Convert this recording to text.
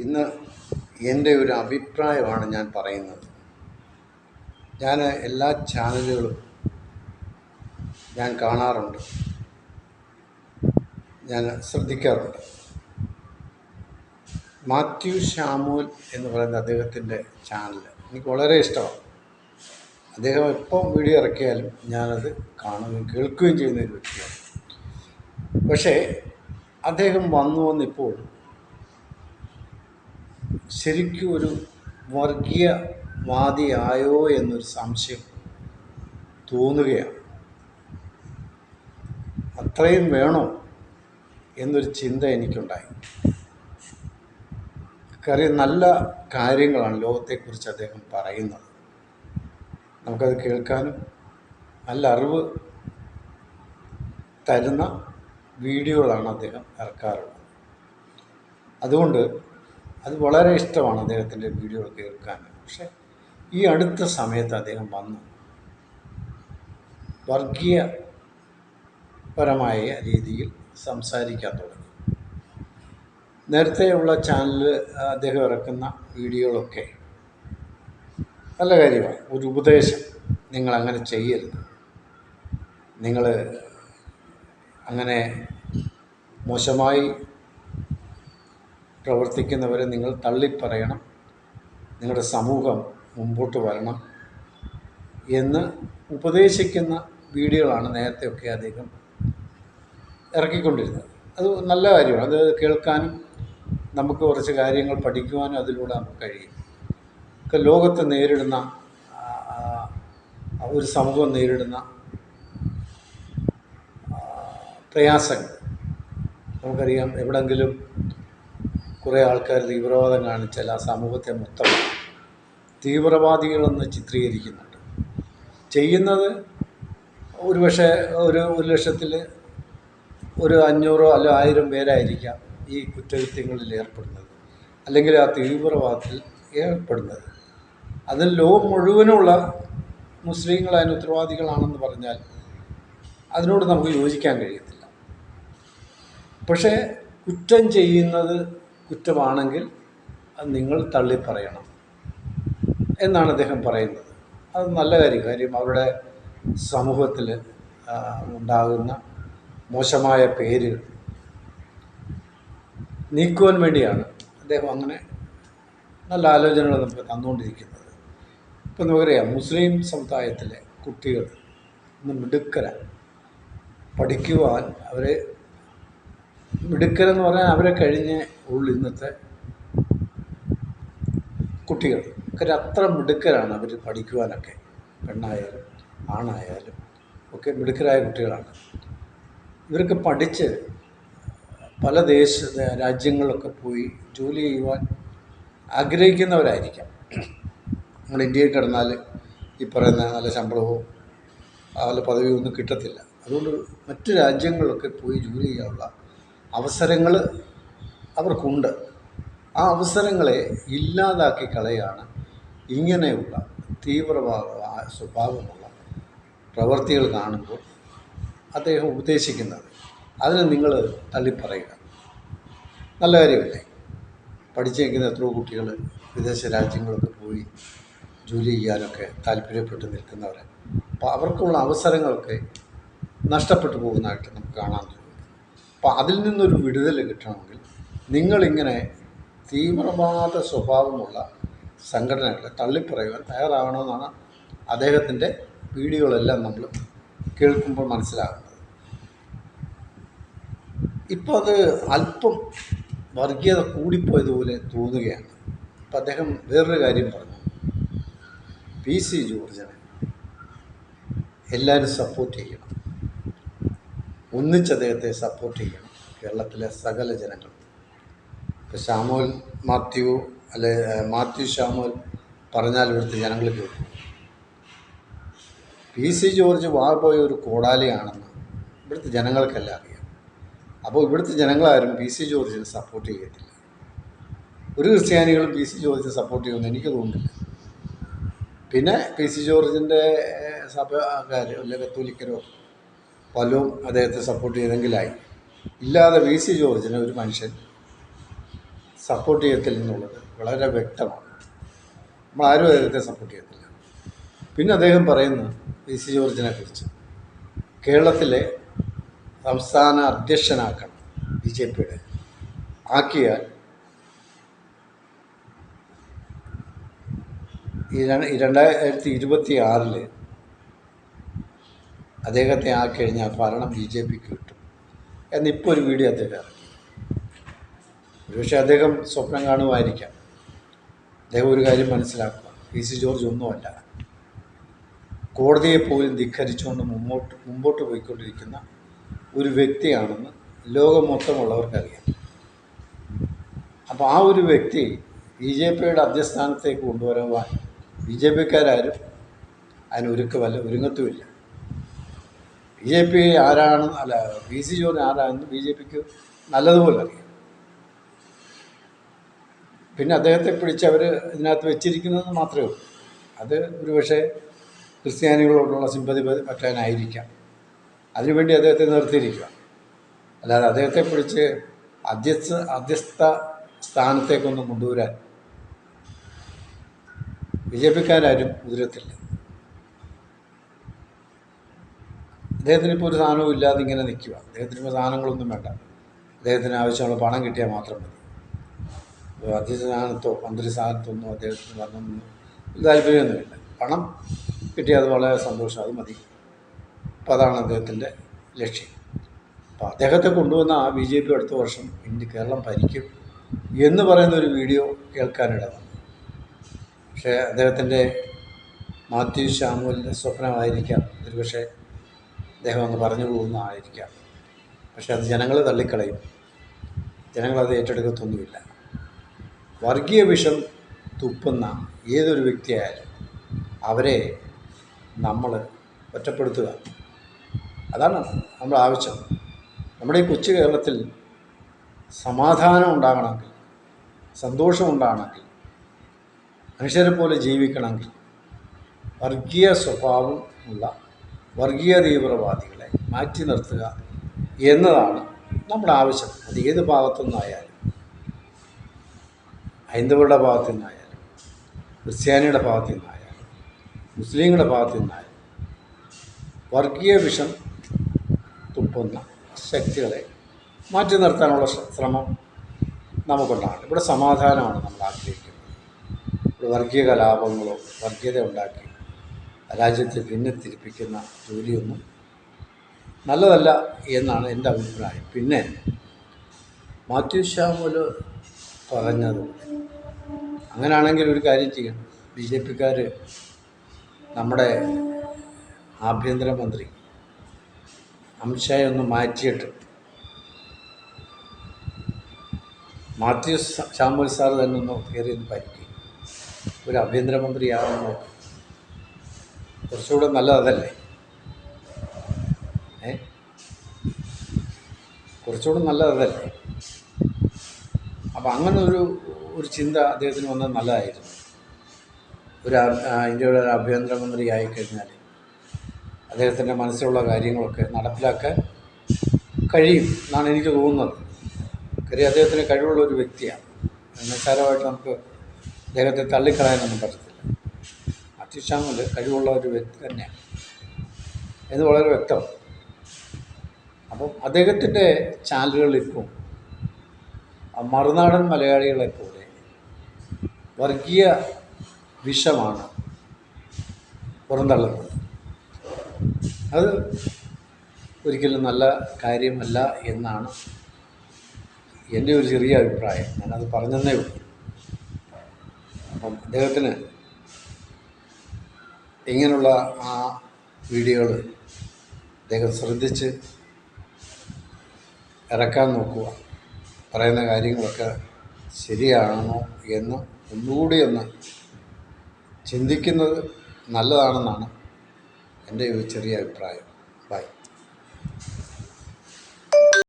ഇന്ന് എൻ്റെ ഒരു അഭിപ്രായമാണ് ഞാൻ പറയുന്നത്. ഞാൻ എല്ലാ ചാനലുകളും ഞാൻ കാണാറുണ്ട്, ഞാൻ ശ്രദ്ധിക്കാറുണ്ട്. മാത്യു ശാമുവൽ എന്ന് പറയുന്ന അദ്ദേഹത്തിൻ്റെ ചാനൽ എനിക്ക് വളരെ ഇഷ്ടമാണ്. അദ്ദേഹം എപ്പോൾ വീഡിയോ ഇറക്കിയാലും ഞാനത് കാണുകയും കേൾക്കുകയും ചെയ്യുന്ന ഒരു വ്യക്തിയാണ്. പക്ഷേ അദ്ദേഹം വന്നിപ്പോൾ ശരിക്കും ഒരു വർഗീയവാദിയായോ എന്നൊരു സംശയം തോന്നുകയാണ്. അത്രയും വേണോ എന്നൊരു ചിന്ത എനിക്കുണ്ടായി. കാര്യം നല്ല കാര്യങ്ങളാണ് ലോകത്തെക്കുറിച്ച് അദ്ദേഹം പറയുന്നത്. നമുക്കത് കേൾക്കാനും നല്ല അറിവ് തരുന്ന വീഡിയോകളാണ് അദ്ദേഹം ഇറക്കാറുള്ളത്. അതുകൊണ്ട് അത് വളരെ ഇഷ്ടമാണ് അദ്ദേഹത്തിൻ്റെ വീഡിയോകൾ കേൾക്കാൻ. പക്ഷേ ഈ അടുത്ത സമയത്ത് അദ്ദേഹം വന്ന് വർഗീയപരമായ രീതിയിൽ സംസാരിക്കാൻ തുടങ്ങി. നേരത്തെയുള്ള ചാനലിൽ അദ്ദേഹം ഇറക്കുന്ന വീഡിയോകളൊക്കെ നല്ല കാര്യമാണ്. ഒരു ഉപദേശം, നിങ്ങളങ്ങനെ ചെയ്യരുത്, നിങ്ങൾ അങ്ങനെ മോശമായി പ്രവർത്തിക്കുന്നവരെ നിങ്ങൾ തള്ളിപ്പറയണം, നിങ്ങളുടെ സമൂഹം മുമ്പോട്ട് വരണം എന്ന് ഉപദേശിക്കുന്ന വീഡിയോകളാണ് നേരത്തെയൊക്കെ അദ്ദേഹം ഇറക്കിക്കൊണ്ടിരുന്നത്. അത് നല്ല കാര്യമാണ്. അത് കേൾക്കാനും നമുക്ക് കുറച്ച് കാര്യങ്ങൾ പഠിക്കുവാനും അതിലൂടെ നമുക്ക് കഴിയും. ലോകത്ത് നേരിടുന്ന ഒരു സമൂഹം നേരിടുന്ന പ്രയാസങ്ങൾ നമുക്കറിയാം. എവിടെങ്കിലും കുറേ ആൾക്കാർ തീവ്രവാദം കാണിച്ചാൽ ആ സമൂഹത്തെ മൊത്തം തീവ്രവാദികളെന്ന് ചിത്രീകരിക്കുന്നുണ്ട്. ചെയ്യുന്നത് ഒരുപക്ഷെ ഒരു ലക്ഷത്തിൽ ഒരു 500 അല്ല 1000 പേരായിരിക്കാം ഈ കുറ്റകൃത്യങ്ങളിൽ ഏർപ്പെടുന്നത്, അല്ലെങ്കിൽ ആ തീവ്രവാദത്തിൽ ഏർപ്പെടുന്നത്. അതിൽ ലോകം മുഴുവനുള്ള മുസ്ലിങ്ങൾ അതിന് ഉത്തരവാദികളാണെന്ന് പറഞ്ഞാൽ അതിനോട് നമുക്ക് യോജിക്കാൻ കഴിയത്തില്ല. പക്ഷേ കുറ്റം ചെയ്യുന്നത് കുറ്റമാണെങ്കിൽ അത് നിങ്ങൾ തള്ളിപ്പറയണം എന്നാണ് അദ്ദേഹം പറയുന്നത്. അത് നല്ല കാര്യം അവരുടെ സമൂഹത്തിൽ ഉണ്ടാകുന്ന മോശമായ പേരുകൾ നീക്കുവാൻ വേണ്ടിയാണ് അദ്ദേഹം അങ്ങനെ നല്ല ആലോചനകൾ നമുക്ക് തന്നുകൊണ്ടിരിക്കുന്നത്. ഇപ്പം നമുക്കറിയാം, മുസ്ലിം സമുദായത്തിലെ കുട്ടികൾ ഇന്ന് മിടുക്കരാണ്. പഠിക്കുവാൻ അവരെ മിടുക്കരെന്ന് പറഞ്ഞാൽ അവരെ കഴിഞ്ഞേ ഉള്ളൂ ഇന്നത്തെ കുട്ടികൾ. അത്ര മിടുക്കരാണ് അവർ പഠിക്കുവാനൊക്കെ. പെണ്ണായാലും ആണായാലും ഒക്കെ മിടുക്കരായ കുട്ടികളാണ്. ഇവരൊക്കെ പഠിച്ച് പല രാജ്യങ്ങളിലൊക്കെ പോയി ജോലി ചെയ്യുവാൻ ആഗ്രഹിക്കുന്നവരായിരിക്കാം. നമ്മൾ ഇന്ത്യയിൽ കിടന്നാൽ ഈ പറയുന്ന നല്ല ശമ്പളവും നല്ല പദവിയും ഒന്നും കിട്ടത്തില്ല. അതുകൊണ്ട് മറ്റു രാജ്യങ്ങളിലൊക്കെ പോയി ജോലി ചെയ്യാനുള്ള അവസരങ്ങൾ അവർക്കുണ്ട്. ആ അവസരങ്ങളെ ഇല്ലാതാക്കി കളയാണ് ഇങ്ങനെയുള്ള സ്വഭാവമുള്ള പ്രവർത്തികൾ കാണുമ്പോൾ അദ്ദേഹം ഉപദേശിക്കുന്നത്. അതിന് നിങ്ങൾ തള്ളിപ്പറയുക. നല്ല കാര്യമല്ലേ? പഠിച്ചേക്കുന്ന എത്രയോ കുട്ടികൾ വിദേശ രാജ്യങ്ങളൊക്കെ പോയി ജോലി ചെയ്യാനൊക്കെ താല്പര്യപ്പെട്ട് നിൽക്കുന്നവർ. അപ്പോൾ അവർക്കുള്ള അവസരങ്ങളൊക്കെ നഷ്ടപ്പെട്ടു പോകുന്നതായിട്ട് നമുക്ക് കാണാൻ കഴിയും. അപ്പോൾ അതിൽ നിന്നൊരു വിടുതൽ കിട്ടണമെങ്കിൽ നിങ്ങളിങ്ങനെ തീവ്രവാദ സ്വഭാവമുള്ള സംഘടനകളെ തള്ളിപ്പറയുവാൻ തയ്യാറാകണമെന്നാണ് അദ്ദേഹത്തിൻ്റെ വീഡിയോകളെല്ലാം നമ്മൾ കേൾക്കുമ്പോൾ മനസ്സിലാകുന്നത്. ഇപ്പോൾ അത് അല്പം വർഗീയത കൂടിപ്പോയതുപോലെ തോന്നുകയാണ്. ഇപ്പം അദ്ദേഹം വേറൊരു കാര്യം പറഞ്ഞു. PC ജോർജിനെ എല്ലാവരും സപ്പോർട്ട് ചെയ്യണം, ഒന്നിച്ച് അദ്ദേഹത്തെ സപ്പോർട്ട് ചെയ്യണം, കേരളത്തിലെ സകല ജനങ്ങൾ. ഇപ്പോൾ മാത്യു ശാമുവൽ പറഞ്ഞാൽ ഇവിടുത്തെ ജനങ്ങൾ കേൾക്കും. PC ജോർജ് പോയ ഒരു കോടാലിയാണെന്ന് ഇവിടുത്തെ ജനങ്ങൾക്കെല്ലാം അറിയാം. അപ്പോൾ ഇവിടുത്തെ ജനങ്ങളാരും PC ജോർജിനെ സപ്പോർട്ട് ചെയ്യത്തില്ല. ഒരു ക്രിസ്ത്യാനികളും PC ജോർജിനെ സപ്പോർട്ട് ചെയ്യുമെന്ന് എനിക്ക് തോന്നുന്നില്ല. പിന്നെ PC ജോർജിൻ്റെ സഭക്കാരോ അല്ലെ കത്തോലിക്കരോ പലരും അദ്ദേഹത്തെ സപ്പോർട്ട് ചെയ്തെങ്കിലായി. ഇല്ലാതെ PC ജോർജിനെ ഒരു മനുഷ്യൻ സപ്പോർട്ട് ചെയ്യത്തില്ല എന്നുള്ളത് വളരെ വ്യക്തമാണ്. നമ്മളാരും അദ്ദേഹത്തെ സപ്പോർട്ട് ചെയ്യത്തില്ല. പിന്നെ അദ്ദേഹം പറയുന്നു PC ജോർജിനെ കുറിച്ച്, കേരളത്തിലെ സംസ്ഥാന അധ്യക്ഷനാക്കണം BJPയുടെ, ആക്കിയാൽ ഈ 2026 അദ്ദേഹത്തെ ആക്കിക്കഴിഞ്ഞാൽ ഭരണം BJPക്ക് കിട്ടും എന്നിപ്പോൾ ഒരു വീഡിയോ അദ്ദേഹം ഇറക്കി. ഒരുപക്ഷെ അദ്ദേഹം സ്വപ്നം കാണുമായിരിക്കാം. അദ്ദേഹം ഒരു കാര്യം മനസ്സിലാക്കുക, PC ജോർജ് ഒന്നുമല്ല, കോടതിയെ പോലും ധിക്കരിച്ചുകൊണ്ട് മുമ്പോട്ട് പോയിക്കൊണ്ടിരിക്കുന്ന ഒരു വ്യക്തിയാണെന്ന് ലോകം മൊത്തമുള്ളവർക്കറിയാം. അപ്പോൾ ആ ഒരു വ്യക്തി BJPയുടെ അധ്യസ്ഥാനത്തേക്ക് കൊണ്ടുവരുവാൻ BJPക്കാരും അതിന് ഒരുങ്ങത്തുമില്ല. BJP ആരാണ്, അല്ല PC ജോർജ് ആരാണെന്ന് BJPക്ക് നല്ലതുപോലെ അറിയാം. പിന്നെ അദ്ദേഹത്തെ പിടിച്ച് അവർ ഇതിനകത്ത് വെച്ചിരിക്കുന്നത് മാത്രമേ ഉള്ളൂ. അത് ഒരുപക്ഷെ ക്രിസ്ത്യാനികളോടുള്ള സിമ്പതി പറ്റാനായിരിക്കാം, അതിനുവേണ്ടി അദ്ദേഹത്തെ നിർത്തിയിരിക്കുക. അല്ലാതെ അദ്ദേഹത്തെ പിടിച്ച് അധ്യസ്ഥ സ്ഥാനത്തേക്കൊന്നും കൊണ്ടുവരാൻ BJPക്കാരും മുതിരത്തില്ല. അദ്ദേഹത്തിന് ഇപ്പോൾ ഒരു സാധനവും ഇല്ലാതെ ഇങ്ങനെ നിൽക്കുക. അദ്ദേഹത്തിന് ഇപ്പോൾ സാധനങ്ങളൊന്നും വേണ്ട, അദ്ദേഹത്തിന് ആവശ്യമുള്ള പണം കിട്ടിയാൽ മാത്രം മതി. അധ്യക്ഷ മന്ത്രി സ്ഥാനത്തൊന്നും അദ്ദേഹത്തിന് വരണമെന്ന് താല്പര്യമൊന്നുമില്ല. പണം കിട്ടിയാൽ അത് വളരെ സന്തോഷം, അത് മതി. അപ്പോൾ അതാണ് അദ്ദേഹത്തിൻ്റെ ലക്ഷ്യം. അപ്പോൾ അദ്ദേഹത്തെ കൊണ്ടുവന്ന ആ BJP അടുത്ത വർഷം കേരളം ഭരിക്കും എന്ന് പറയുന്ന ഒരു വീഡിയോ കേൾക്കാനിട വന്നു. പക്ഷേ അദ്ദേഹത്തിൻ്റെ മാത്യു ശാമുവിൻ്റെ സ്വപ്നമായിരിക്കാം ഒരുപക്ഷെ അദ്ദേഹം അങ്ങ് പറഞ്ഞു പോകുന്നതായിരിക്കാം. പക്ഷേ അത് ജനങ്ങൾ തള്ളിക്കളയും, ജനങ്ങളത് ഏറ്റെടുക്കത്തൊന്നുമില്ല. വർഗീയ വിഷം തുപ്പുന്ന ഏതൊരു വ്യക്തിയായാലും അവരെ നമ്മൾ ഒറ്റപ്പെടുത്തുക, അതാണ് നമ്മുടെ ആവശ്യം. നമ്മുടെ ഈ കൊച്ചു കേരളത്തിൽ സമാധാനം ഉണ്ടാകണമെങ്കിൽ, സന്തോഷമുണ്ടാകണമെങ്കിൽ, മനുഷ്യരെ പോലെ ജീവിക്കണമെങ്കിൽ വർഗീയ സ്വഭാവമുള്ള വർഗീയ തീവ്രവാദികളെ മാറ്റി നിർത്തുക എന്നതാണ് നമ്മുടെ ആവശ്യം. അത് ഏത് ഭാഗത്തു നിന്നായാലും, ഹൈന്ദവരുടെ ഭാഗത്തു നിന്നായാലും, ക്രിസ്ത്യാനിയുടെ ഭാഗത്തു നിന്നായാലും, മുസ്ലിങ്ങളുടെ ഭാഗത്തു നിന്നായാലും വർഗീയ വിഷം തുപ്പുന്ന ശക്തികളെ മാറ്റി നിർത്താനുള്ള ശ്രമം നമുക്കുണ്ടാകണം. ഇവിടെ സമാധാനമാണ് നമ്മൾ ആഗ്രഹിക്കുന്നത്. ഇവിടെ വർഗീയ കലാപങ്ങളോ വർഗീയത ഉണ്ടാക്കി രാജ്യത്തെ ഭിന്നിത്തിരിപ്പിക്കുന്ന ജോലിയൊന്നും നല്ലതല്ല എന്നാണ് എൻ്റെ അഭിപ്രായം. പിന്നെ മാത്യു ശാമുൽ പറഞ്ഞത്, അങ്ങനെയാണെങ്കിൽ ഒരു കാര്യം ചെയ്യണം, BJPക്കാർ നമ്മുടെ ആഭ്യന്തരമന്ത്രി അമിത്ഷായെ ഒന്ന് മാറ്റിയിട്ട് മാത്യു ശാമുൽ സാർ തന്നെ ഒന്ന് കയറി ഒന്ന് ഭരിക്കും, ഒരു ആഭ്യന്തരമന്ത്രിയാണെന്നോ, കുറച്ചുകൂടെ നല്ലതല്ലേ? കുറച്ചുകൂടെ നല്ലതല്ലേ? അപ്പം അങ്ങനെ ഒരു ചിന്ത അദ്ദേഹത്തിന് വന്നത് നല്ലതായിരുന്നു. ഇന്ത്യയുടെ ഒരു ആഭ്യന്തരമന്ത്രി ആയിക്കഴിഞ്ഞാൽ അദ്ദേഹത്തിൻ്റെ മനസ്സിലുള്ള കാര്യങ്ങളൊക്കെ നടപ്പിലാക്കാൻ കഴിയും എന്നാണ് എനിക്ക് തോന്നുന്നത്. കാര്യം അദ്ദേഹത്തിന് കഴിവുള്ള ഒരു വ്യക്തിയാണ്. നിസ്സാരമായിട്ട് നമുക്ക് അദ്ദേഹത്തെ തള്ളിക്കളയാനൊന്നും പറ്റത്തില്ല. മാത്യു ശാമുൽ കഴിവുള്ള ഒരു വ്യക്തി തന്നെയാണ് എന്ന് വളരെ വ്യക്തമാണ്. അപ്പം അദ്ദേഹത്തിൻ്റെ ചാനലുകളിലിപ്പോൾ മറുനാടൻ മലയാളികളെപ്പോലെ വർഗീയ വിഷമാണ് പുറന്തള്ളുന്നത്. അത് ഒരിക്കലും നല്ല കാര്യമല്ല എന്നാണ് എൻ്റെ ഒരു ചെറിയ അഭിപ്രായം. ഞാനത് പറഞ്ഞതേ ഉള്ളൂ. അപ്പം അദ്ദേഹത്തിന് ഇങ്ങനെയുള്ള ആ വീഡിയോകൾ അദ്ദേഹം ശ്രദ്ധിച്ച് ഇറക്കാൻ നോക്കുക. പറയുന്ന കാര്യങ്ങളൊക്കെ ശരിയാണോ എന്ന് ഒന്നുകൂടി ഒന്ന് ചിന്തിക്കുന്നത് നല്ലതാണെന്നാണ് എൻ്റെ ഒരു ചെറിയ അഭിപ്രായം. ബൈ.